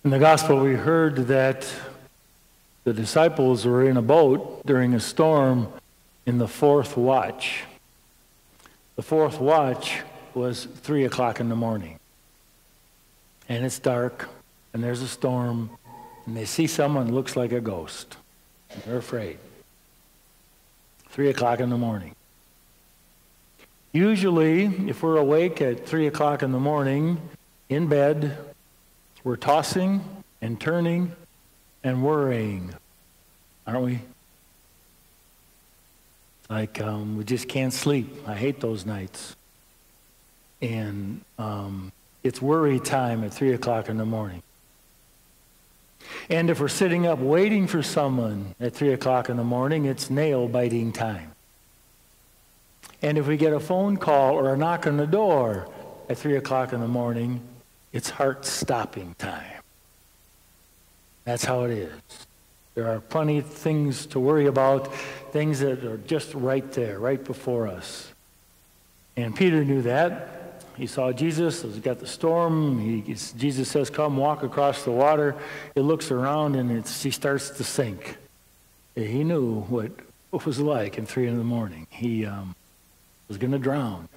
In the gospel, we heard that the disciples were in a boat during a storm in the fourth watch. The fourth watch was 3 o'clock in the morning. And it's dark, and there's a storm, and they see someone who looks like a ghost. And they're afraid. 3 o'clock in the morning. Usually, if we're awake at 3 o'clock in the morning, in bed, we're tossing and turning and worrying, aren't we? Like, we just can't sleep. I hate those nights. And it's worry time at 3 o'clock in the morning. And if we're sitting up waiting for someone at 3 o'clock in the morning, it's nail-biting time. And if we get a phone call or a knock on the door at 3 o'clock in the morning, it's heart-stopping time. That's how it is. There are plenty of things to worry about, things that are just right there, right before us. And Peter knew that. He saw Jesus. He's got the storm. Jesus says, "Come, walk across the water." He looks around, and he starts to sink. He knew what it was like in 3 in the morning. He was going to drown.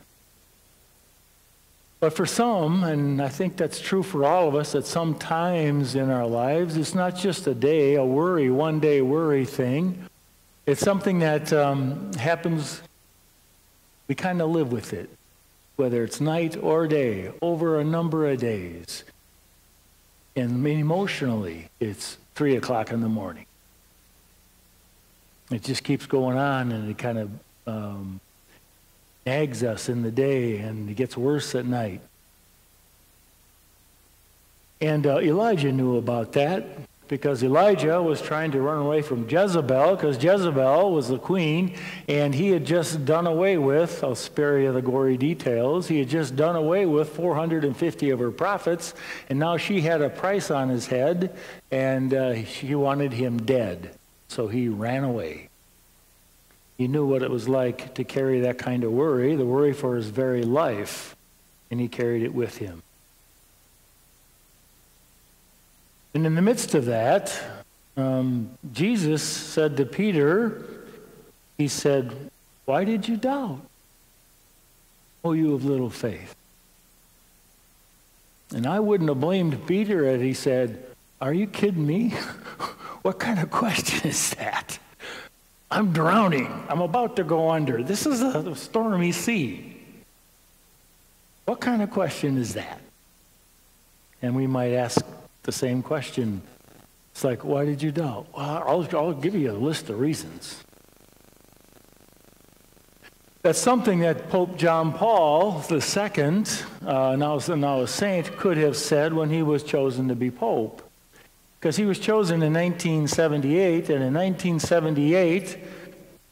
But for some, and I think that's true for all of us, that sometimes in our lives, it's not just a day, a worry, one-day worry thing. It's something that happens, we kind of live with it, whether it's night or day, over a number of days. And emotionally, it's 3 o'clock in the morning. It just keeps going on, and it kind of nags us in the day, and it gets worse at night. And Elijah knew about that, because Elijah was trying to run away from Jezebel, because Jezebel was the queen, and he had just done away with, I'll spare you the gory details, he had just done away with 450 of her prophets, and now she had a price on his head, and she wanted him dead. So he ran away. He knew what it was like to carry that kind of worry, the worry for his very life, and he carried it with him. And in the midst of that, Jesus said to Peter, he said, "Why did you doubt, O you of little faith?" And I wouldn't have blamed Peter if he said, "Are you kidding me? What kind of question is that? I'm drowning. I'm about to go under. This is a stormy sea. What kind of question is that?" And we might ask the same question. It's like, why did you doubt? Well, I'll give you a list of reasons. That's something that Pope John Paul II, now a saint, could have said when he was chosen to be Pope. Because he was chosen in 1978, and in 1978,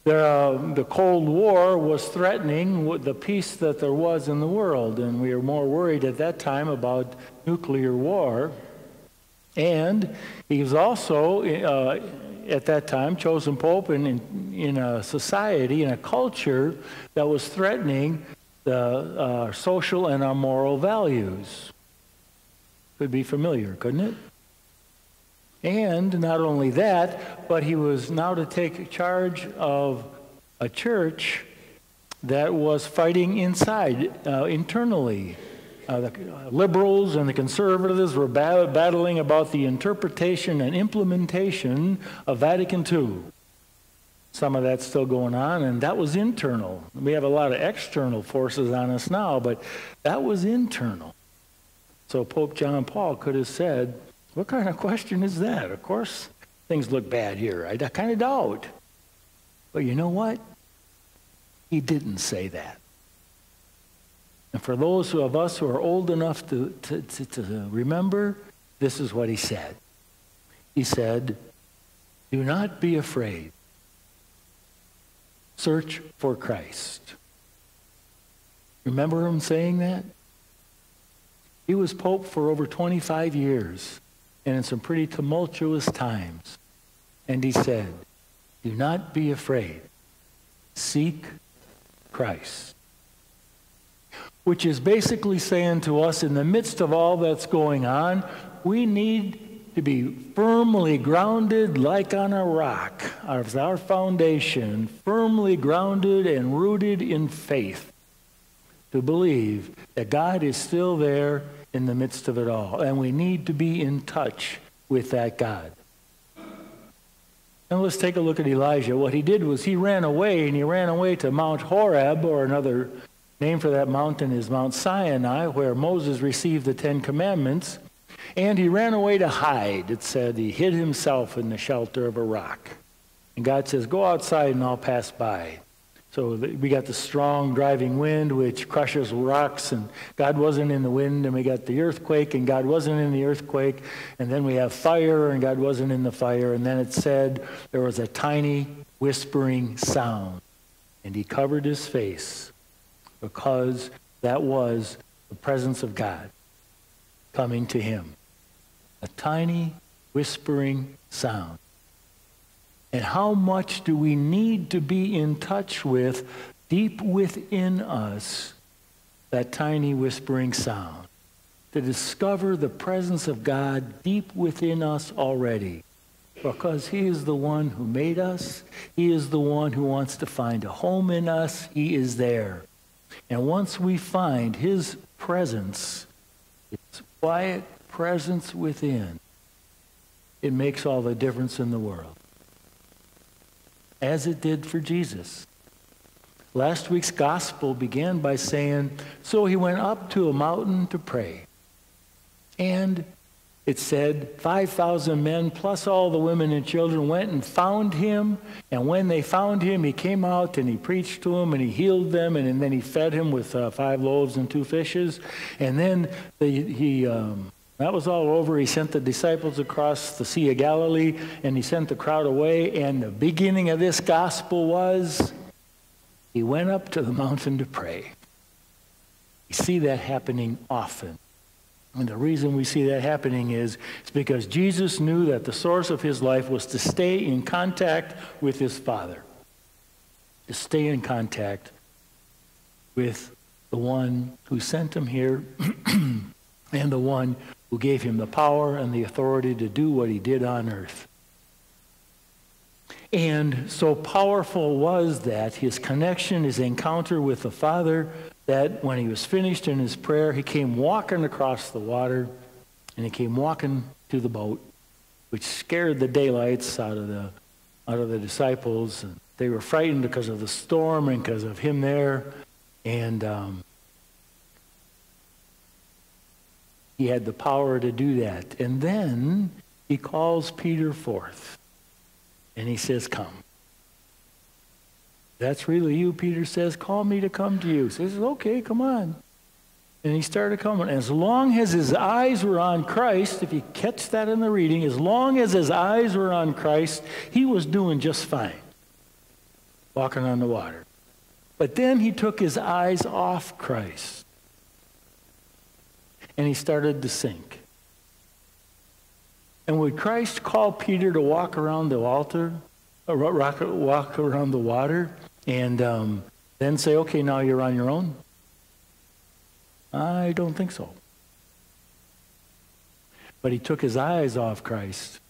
the Cold War was threatening the peace that there was in the world, and we were more worried at that time about nuclear war. And he was also, at that time, chosen Pope in a society, in a culture that was threatening the social and our moral values. Could be familiar, couldn't it? And not only that, but he was now to take charge of a church that was fighting internally. The liberals and the conservatives were battling about the interpretation and implementation of Vatican II. Some of that's still going on, and that was internal. We have a lot of external forces on us now, but that was internal. So Pope John Paul could have said, "What kind of question is that? Of course, things look bad here. I kind of doubt." But you know what? He didn't say that. And for those of us who are old enough to remember, this is what he said. He said, "Do not be afraid. Search for Christ." Remember him saying that? He was Pope for over 25 years. And in some pretty tumultuous times. And he said, "Do not be afraid. Seek Christ." Which is basically saying to us, in the midst of all that's going on, We need to be firmly grounded like on a rock, as our foundation, firmly grounded and rooted in faith, to believe that God is still there in the midst of it all. And we need to be in touch with that God. And let's take a look at Elijah. What he did was he ran away, and he ran away to Mount Horeb, or another name for that mountain is Mount Sinai, where Moses received the 10 Commandments. And he ran away to hide. It said he hid himself in the shelter of a rock. And God says, go outside and I'll pass by. So we got the strong driving wind, which crushes rocks, and God wasn't in the wind, and we got the earthquake, and God wasn't in the earthquake, and then we have fire, and God wasn't in the fire, and then it said there was a tiny whispering sound, and he covered his face because that was the presence of God coming to him. A tiny whispering sound. And how much do we need to be in touch with, deep within us, that tiny whispering sound, to discover the presence of God deep within us already, because he is the one who made us. He is the one who wants to find a home in us. He is there. And once we find his presence, his quiet presence within, it makes all the difference in the world, as it did for Jesus. Last week's gospel began by saying, so he went up to a mountain to pray. And it said 5,000 men plus all the women and children went and found him. And when they found him, he came out and he preached to them and he healed them. And then he fed him with 5 loaves and 2 fishes. And then that was all over. He sent the disciples across the Sea of Galilee, and he sent the crowd away. And the beginning of this gospel was, he went up to the mountain to pray. You see that happening often. And the reason we see that happening is because Jesus knew that the source of his life was to stay in contact with his Father. To stay in contact with the one who sent him here and the one who gave him the power and the authority to do what he did on earth. And so powerful was that his connection, his encounter with the Father, that when he was finished in his prayer, he came walking across the water, and he came walking to the boat, which scared the daylights out of the disciples. And they were frightened because of the storm and because of him there. And he had the power to do that. And then he calls Peter forth. And he says, come. That's really you, Peter says. Call me to come to you. He says, okay, come on. And he started coming. As long as his eyes were on Christ, if you catch that in the reading, as long as his eyes were on Christ, he was doing just fine, walking on the water. But then he took his eyes off Christ, and he started to sink. And would Christ call Peter to walk around the altar, walk around the water, and then say, okay, now you're on your own? I don't think so. But he took his eyes off Christ.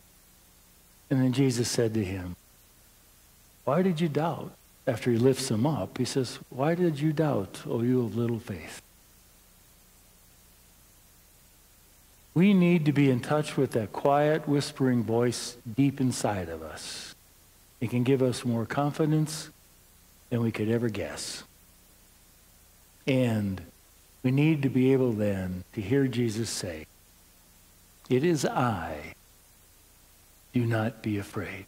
And then Jesus said to him, why did you doubt? After he lifts him up, he says, why did you doubt, O you of little faith? We need to be in touch with that quiet, whispering voice deep inside of us. It can give us more confidence than we could ever guess. And we need to be able then to hear Jesus say, it is I, do not be afraid.